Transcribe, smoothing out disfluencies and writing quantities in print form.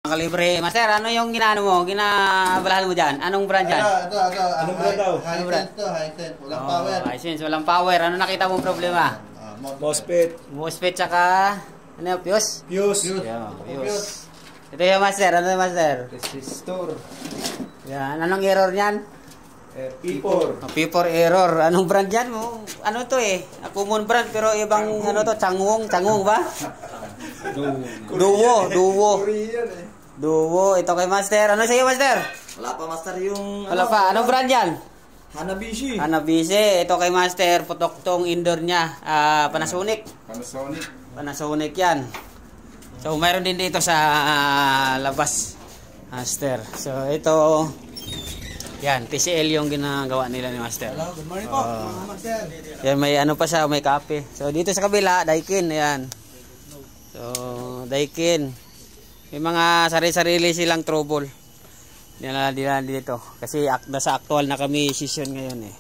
Kalibre. Master, ano yung ginaano mo? Ginabalahan mo dyan? Anong brand dyan? Ito. Anong brand daw? Hisense to, Hisense. Walang power. Hisense, walang power. Ano nakita mong problema? MOSFET. MOSFET tsaka, ano yung fuse? Fuse. Yeah, fuse. Ito yung master. Ano yung master? Resistor. Yan. Anong error niyan? P4. P4 error. Anong brand yan mo? Ano to eh? Common brand pero ibang ano to? Changwong ba? Duo. Korean eh. Duo. Ito kay master. Ano sa'yo master? Wala pa master yung Wala pa. Anong brand yan? Hanabishi. Hanabishi. Ito kay master. Putok tong indoor niya. Panasonic. Panasonic yan. So mayroon din dito sa labas. Master. So ito. Yan. TCL yung ginagawa nila ni master. Hello, good morning po. Master. Yan may ano pa siya. May kape. So dito sa kabila. Daikin. Yan. So Daikin. May mga sarili-sarili silang trouble. Yan na dito. Kasi nasa actual na kami session ngayon eh.